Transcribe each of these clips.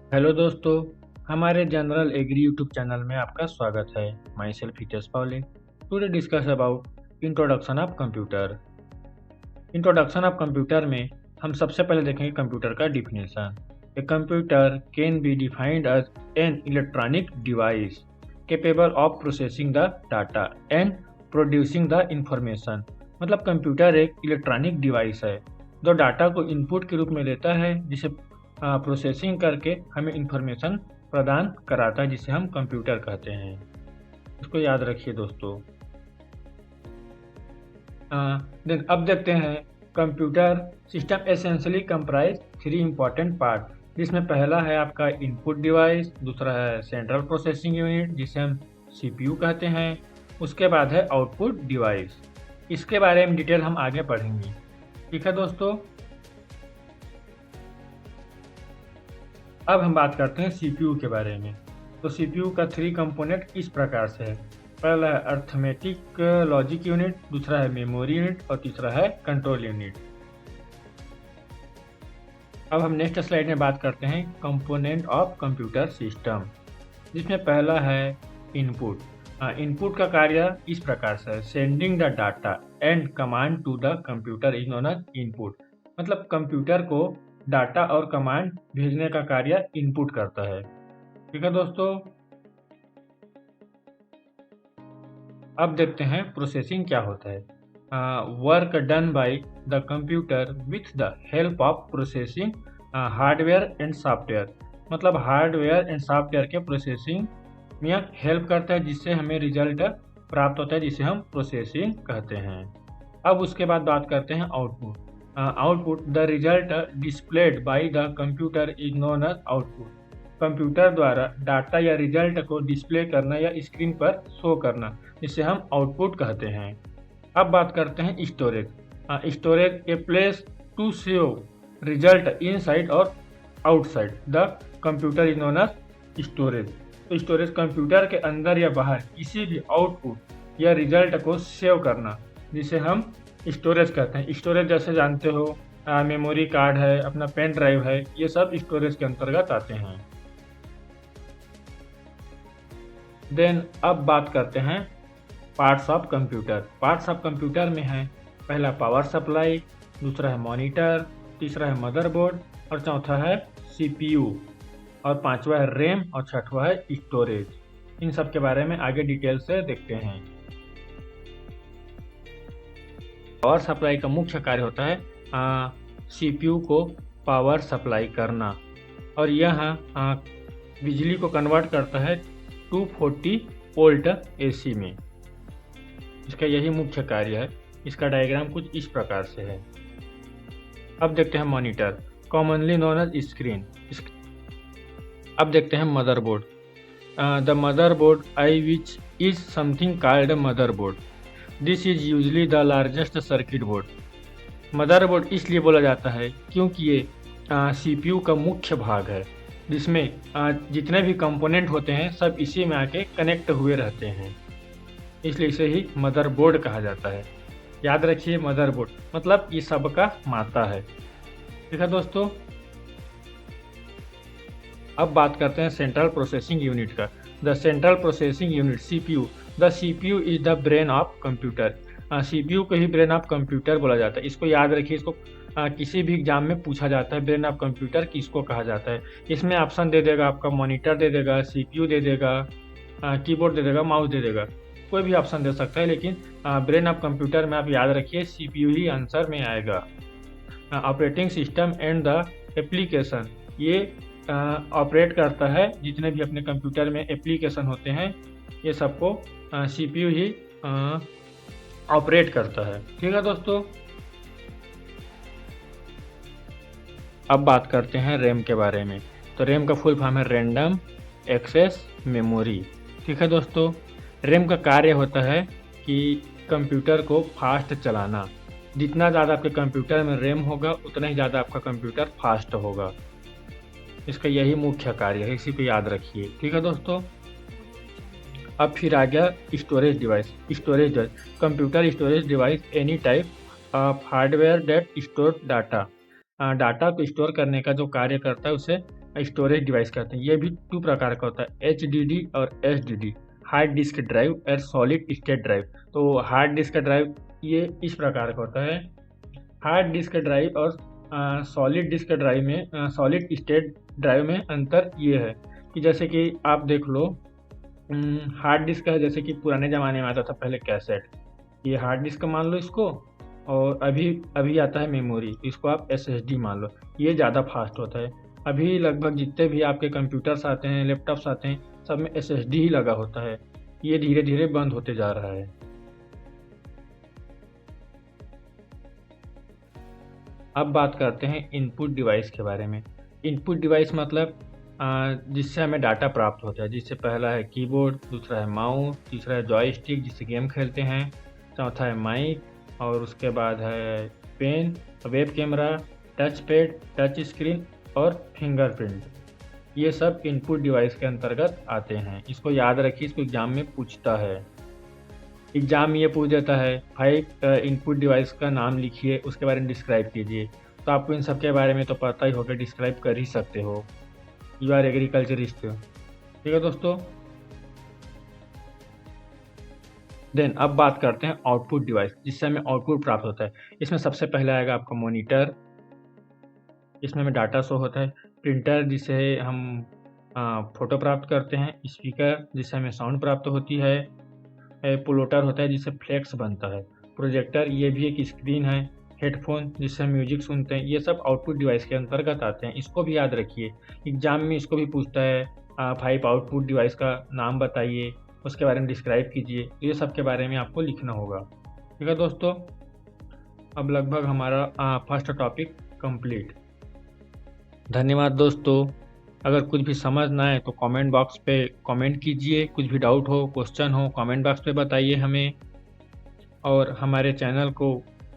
Hello दोस्तों, हमारे general agree YouTube channel में आपका स्वागत है। Myself Hitesh Pawle. Today discuss about introduction of computer. Introduction of computer में हम सबसे पहले देखेंगे कंप्यूटर का definition. A computer can be defined as an electronic device capable of processing the data and producing the information. मतलब computer एक electronic device है जो डाटा को इनपुट के रूप में लेता है, जिसे प्रोसेसिंग करके हमें इंफॉर्मेशन प्रदान कराता है, जिसे हम कंप्यूटर कहते हैं। इसको याद रखिए दोस्तों। अब देखते हैं computer system essentially comprise three important part, जिसमें पहला है आपका इनपुट डिवाइस, दूसरा है सेंट्रल प्रोसेसिंग यूनिट जिसे हम सीपीयू कहते हैं, उसके बाद है आउटपुट डिवाइस। इसके बारे में डिटेल हम आगे पढ़ेंगे। ठीक है दोस्तों। अब हम बात करते हैं सीपीयू के बारे में। तो सीपीयू का थ्री कंपोनेंट इस प्रकार से है। पहला है अर्थमेटिक लॉजिक यूनिट, दूसरा है मेमोरी यूनिट और तीसरा है कंट्रोल यूनिट। अब हम नेक्स्ट स्लाइड में बात करते हैं कंपोनेंट ऑफ कंप्यूटर सिस्टम, जिसमें पहला है इनपुट। इनपुट का कार्य इस प्रकार से है, sending the data and command to the computer is known as input. मतलब कंप्यूटर को डाटा और कमांड भेजने का कार्य इनपुट करता है। ठीक है दोस्तों। अब देखते हैं प्रोसेसिंग क्या होता है। Work done by the computer with the help of processing hardware and software. मतलब हार्डवेयर एंड सॉफ्टवेयर के प्रोसेसिंग में हेल्प करता है, जिससे हमें रिजल्ट प्राप्त होता है, जिसे हम प्रोसेसिंग कहते हैं। अब उसके बाद बात करते हैं output. Output the result displayed by the computer is known as output. Computer द्वारा डाटा या रिजल्ट को डिस्प्ले करना या स्क्रीन पर शो करना, जिसे हम आउटपुट कहते हैं। अब बात करते हैं storage. Storage a place to save result inside और outside the computer is known as storage. तो स्टोरेज कंप्यूटर के अंदर या बाहर किसी भी आउटपुट या रिजल्ट को सेव करना, जिसे हम स्टोरेज कहते हैं। स्टोरेज जैसे जानते हो, मेमोरी कार्ड है, अपना पेन ड्राइव है, ये सब स्टोरेज के अंतर्गत आते हैं। देन अब बात करते हैं parts of computer. Parts of computer में है पहला पावर सप्लाई, दूसरा है मॉनिटर, तीसरा है मदरबोर्ड और चौथा है सीपीयू और पांचवा है रैम और छठवा है स्टोरेज। इन सब के बारे में आगे डिटेल से देखते हैं। पावर सप्लाई का मुख्य कार्य होता है सीपीयू को पावर सप्लाई करना, और यह बिजली को कन्वर्ट करता है 240 वोल्ट एसी में। इसका यही मुख्य कार्य है। इसका डायग्राम कुछ इस प्रकार से है। अब देखते हैं monitor, commonly known as screen. अब देखते हैं motherboard. The motherboard I which is something called motherboard. This is usually the largest circuit board. Motherboard इसलिए बोला जाता है क्योंकि ये सीपीयू का मुख्य भाग है, जिसमें जितने भी कंपोनेंट होते हैं सब इसी में आके कनेक्ट हुए रहते हैं, इसलिए इसे ही मदरबोर्ड कहा जाता है। याद रखिए, मदरबोर्ड मतलब ये सबका माता है। ठीक है दोस्तों। अब बात करते हैं सेंट्रल प्रोसेसिंग यूनिट का। The central processing unit CPU. The CPU is the brain of computer. CPU को ही ब्रेन ऑफ कंप्यूटर बोला जाता है। इसको याद रखिए, इसको किसी भी एग्जाम में पूछा जाता है, ब्रेन ऑफ कंप्यूटर किसको कहा जाता है। इसमें ऑप्शन दे देगा, आपका मॉनिटर दे देगा, सीपीयू दे देगा, कीबोर्ड दे देगा, माउस दे देगा, कोई भी ऑप्शन दे सकता है, लेकिन ब्रेन ऑफ कंप्यूटर में आप याद रखिए सीपीयू ही आंसर में आएगा। Operating system and the application, ये ऑपरेट करता है जितने भी अपने कंप्यूटर में एप्लीकेशन होते हैं, ये सबको सीपीयू ही ऑपरेट करता है। ठीक है दोस्तों। अब बात करते हैं रैम के बारे में। तो रैम का फुल फॉर्म है रैंडम एक्सेस मेमोरी। ठीक है दोस्तों। रैम का कार्य होता है कि कंप्यूटर को फास्ट चलाना। जितना ज़्यादा आपके कंप्यूटर में रैम होगा, उतना ही ज़्यादा आपका कंप्यूटर फास्ट होगा। इसका यही मुख्य कार्य है, इसी को याद रखिए। ठीक है दोस्तों। अब फिर आ गया storage device. Storage device, computer storage device any type of hardware that store data. Data को स्टोर करने का जो कार्य करता है उसे स्टोरेज डिवाइस कहते हैं। ये भी 2 प्रकार का होता है, HDD और SSD, हार्ड डिस्क ड्राइव और सॉलिड स्टेट ड्राइव। तो हार्ड डिस्क ड्राइव ये इस प्रकार का होता है। हार्ड डिस्क ड्राइव और सॉलिड डिस्क ड्राइव में सॉलिड स्टेट ड्राइव में अंतर ये है कि जैसे कि आप देख लो, हार्ड डिस्क है जैसे कि पुराने ज़माने में आता था पहले कैसेट, ये हार्ड डिस्क मान लो इसको, और अभी आता है मेमोरी, इसको आप SSD मान लो। ये ज़्यादा फास्ट होता है। अभी लगभग जितने भी आपके कंप्यूटर्स आते हैं, लैपटॉप्स आते हैं, सब में SSD ही लगा होता है। ये धीरे धीरे बंद होते जा रहा है। अब बात करते हैं इनपुट डिवाइस के बारे में। इनपुट डिवाइस मतलब जिससे हमें डाटा प्राप्त होता है, जिससे पहला है कीबोर्ड, दूसरा है माउस, तीसरा है जॉयस्टिक जिससे गेम खेलते हैं, चौथा है माइक, और उसके बाद है pen, web camera, touch pad, touch screen और फिंगरप्रिंट। ये सब इनपुट डिवाइस के अंतर्गत आते हैं। इसको याद रखिए, इसको एग्जाम में पूछता है। एग्जाम ये पूछ देता है 5 इनपुट डिवाइस का नाम लिखिए, उसके बारे में डिस्क्राइब कीजिए। तो आपको इन सब के बारे में तो पता ही होगा, डिस्क्राइब कर ही सकते हो, यू आर एग्रीकल्चरिस्ट। ठीक है दोस्तों। देन अब बात करते हैं आउटपुट डिवाइस, जिससे हमें आउटपुट प्राप्त होता है। इसमें सबसे पहले आएगा आपका मॉनिटर, इसमें हमें डाटा शो होता है। प्रिंटर जिससे हम फोटो प्राप्त करते हैं। स्पीकर जिससे हमें साउंड प्राप्त होती है। प्लोटर होता है जिससे फ्लेक्स बनता है। प्रोजेक्टर ये भी एक स्क्रीन है। हेडफोन जिससे हम म्यूजिक सुनते हैं। ये सब आउटपुट डिवाइस के अंतर्गत आते हैं, इसको भी याद रखिए। एग्जाम में इसको भी पूछता है 5 आउटपुट डिवाइस का नाम बताइए, उसके बारे में डिस्क्राइब कीजिए। ये सब के बारे में आपको लिखना होगा। ठीक है दोस्तों, अब लगभग हमारा फर्स्ट टॉपिक कंप्लीट। धन्यवाद दोस्तों। अगर कुछ भी समझ ना आए तो कमेंट बॉक्स पे कमेंट कीजिए। कुछ भी डाउट हो, क्वेश्चन हो, कमेंट बॉक्स पे बताइए हमें। और हमारे चैनल को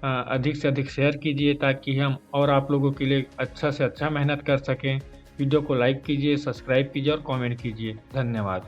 अधिक से अधिक शेयर कीजिए ताकि हम और आप लोगों के लिए अच्छा से अच्छा मेहनत कर सकें। वीडियो को लाइक कीजिए, सब्सक्राइब कीजिए और कमेंट कीजिए। धन्यवाद।